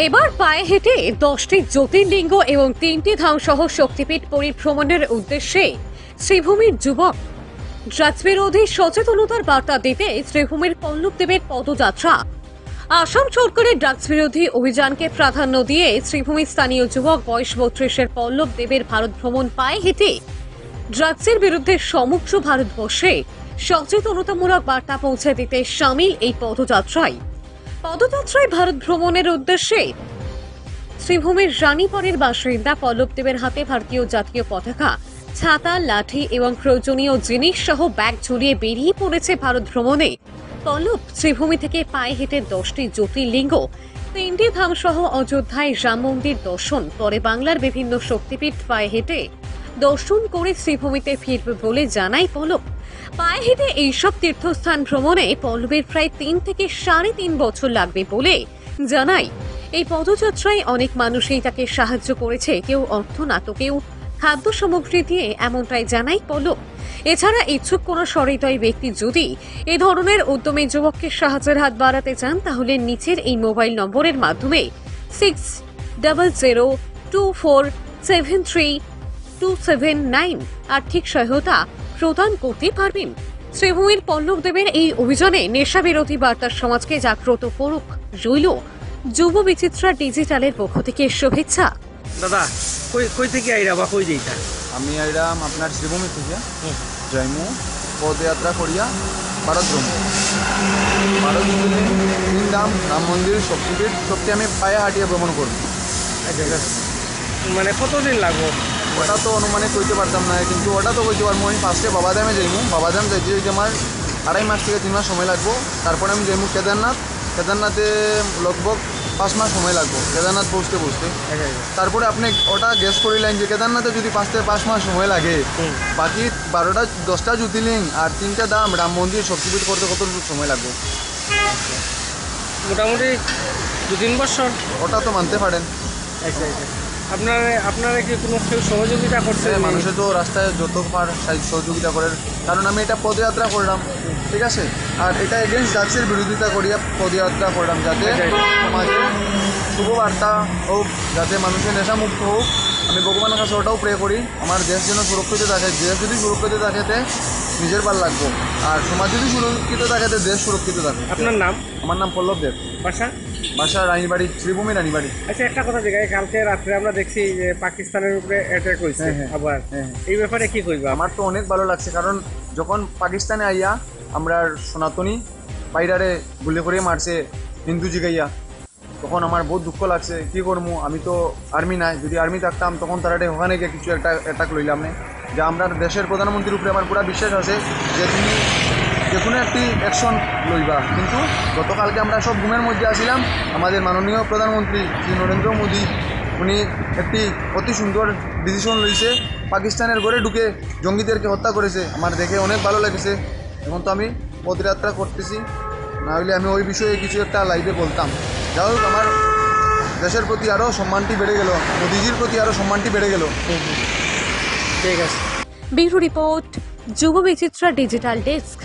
এবার পায়ে হেঁটে 10টি জ্যোতির্লিঙ্গ এবং 3টি ধামসহ শক্তিপীঠ পরিভ্রমণের উদ্দেশ্যে শ্রীভূমির যুবক ড্রাগস বিরোধী সচেতনতার বার্তা দিতে শ্রীভূমির পল্লবদেবের পদযাত্রা। আসাম সরকারের ড্রাগস বিরোধী অভিযানকে প্রাধান্য দিয়ে শ্রীভূমির স্থানীয় যুবক বয়স 32-এর পল্লবদেবের ভারত ভ্রমণ পায়ে হেঁটে ড্রাগসের বিরুদ্ধে সমগ্র ভারতবর্ষে সচেতনতামূলক বার্তা পৌঁছে দিতে সামিল এই পদযাত্রায় ভারত ভ্রমণের উদ্দেশ্যে শ্রীভূমির রানীপুরের বাসিন্দা পল্লবদেবের হাতে ভারতীয় জাতীয় পতাকা, ছাতা, লাঠি এবং প্রয়োজনীয় জিনিস সহ ব্যাগ ঝুলিয়ে বেরিয়ে পড়েছে ভারত ভ্রমণে। পল্লব শ্রীভূমি থেকে পায়ে হেঁটে 10টি জ্যোতির্লিঙ্গ, 3টি ধাম সহ অযোধ্যায় রাম মন্দির দর্শন, পরে বাংলার বিভিন্ন শক্তিপীঠ পায়ে হেঁটে দর্শন করে শ্রীভূমিতে ফিরবে বলে জানায় পল্লব। পায়ে হেঁটে এইসব তীর্থস্থান ভ্রমণে পল্লবের প্রায় 3 থেকে 3.5 বছর লাগবে বলে জানায়। এই পদযাত্রায় অনেক মানুষই তাকে সাহায্য করেছে, কেউ অর্থ না তো কেউ খাদ্য সামগ্রী দিয়ে, এমনটাই জানায় পল্লব। এছাড়া ইচ্ছুক কোনো সহৃদয় ব্যক্তি যদি এ ধরনের উদ্যমী যুবককে সাহায্যের হাত বাড়াতে চান তাহলে নিচের এই মোবাইল নম্বরের মাধ্যমে 60002473 আর্থিক সহায়তা প্রদান করতে পারবেন। শ্রীভূমির পল্লবদেবের এই অভিযানে নেশা বিরোধী বার্তার সমাজকে জাগ্রত করুক রইল যুব বিচিত্রা ডিজিটালের পক্ষ থেকে শুভেচ্ছা। দাদা কই থেকে আইরা বা কই যাইতা? আমি আইরাম আপনার শ্রীভূমি থেকে জয়মু পদযাত্রা করিয়া ভারত ভ্রমণ। ভারত ভ্রমণে 3 ধাম, রাম মন্দির, শক্তিপীঠ সবটি আমি পায়ে হাঁটিয়ে ভ্রমণ করব। মানে কতদিন লাগবো? ওটা তো অনুমানে কইতে পারতাম না, কিন্তু ওটা তো কইতে পারবো। আমি ফার্স্টে বাবাধামে যাইমু। বাবাধাম যাইতে যাইতে আমার 2.5 মাস থেকে 3 মাস সময় লাগবো। তারপরে আমি যাইমু কেদারনাথে লগভগ 5 মাস সময় লাগবো কেদারনাথ পৌঁছতে। তারপরে আপনি ওটা গেস করিলেন যে কেদারনাথে যদি 5 থেকে 5 মাস সময় লাগে, বাকি 10টা জ্যোতির্লিঙ্গ আর 3টা ধাম, রাম মন্দির, শক্তিপীঠ করতে কত সময় লাগবে? মোটামুটি 2-3 বছর। ওটা তো মানতে পারেন। আপনারা কি কোনো কেউ সহযোগিতা করছে? মানুষের তো রাস্তায় যত পার সহযোগিতা করেন, কারণ আমি এটা পদযাত্রা করলাম, ঠিক আছে। আর এটা এগেনস্ট ড্রাগসের বিরোধিতা করিয়া পদযাত্রা করলাম, যাতে সমাজে শুভ বার্তা হোক, যাতে মানুষের নেশামুক্ত হোক। আমি ভগবানের কাছে ওটাও প্রে করি আমার দেশ যেন সুরক্ষিত থাকে। দেশ যদি সুরক্ষিত থাকে নিজের ভাল লাগবো, আর সমাজ যদি সুরক্ষিত থাকে দেশ সুরক্ষিত থাকে। আপনার নাম? আমার নাম পল্লব দেব। বাসা রানীবাড়ি, শ্রীভূমি রানীবাড়ি। আচ্ছা, একটা কথা জিজ্ঞাসা, কালকে রাত্রে আমরা দেখছি যে পাকিস্তানের উপরে অ্যাটাক হয়েছে আবার, এই ব্যাপারে কি কইবা? আমার তো অনেক ভালো লাগছে, কারণ যখন পাকিস্তানে আইয়া আমরা সনাতনী বাইরারে গুলি করে মারছে হিন্দু জিগাইয়া, তখন আমার বহুত দুঃখ লাগছে। কী করবো, আমি তো আর্মি নাই। যদি আর্মি থাকতাম তখন তারা ওখানে গিয়ে কিছু একটা অ্যাটাক লইলাম না। যে আমরা দেশের প্রধানমন্ত্রীর উপরে আমার পুরো বিশ্বাস আছে যে তিনি যে কোনো একটি অ্যাকশন লইবা। কিন্তু গতকালকে আমরা সব ঘুমের মধ্যে আসিলাম, আমাদের মাননীয় প্রধানমন্ত্রী শ্রী নরেন্দ্র মোদী উনি একটি অতি সুন্দর ডিসিশন লইছে, পাকিস্তানের ঘরে ঢুকে জঙ্গিদেরকে হত্যা করেছে। আমার দেখে অনেক ভালো লেগেছে। এখন তো আমি পদযাত্রা করতেছি, না হলে আমি ওই বিষয়ে কিছু একটা লাইভে বলতাম। যাই হোক, আমার দেশের প্রতি আরও সম্মানটি বেড়ে গেল, মোদিজির প্রতি আরও সম্মানটি বেড়ে গেল। ঠিক আছে। ব্যুরো রিপোর্ট, যুব বিচিত্রা ডিজিটাল ডেস্ক।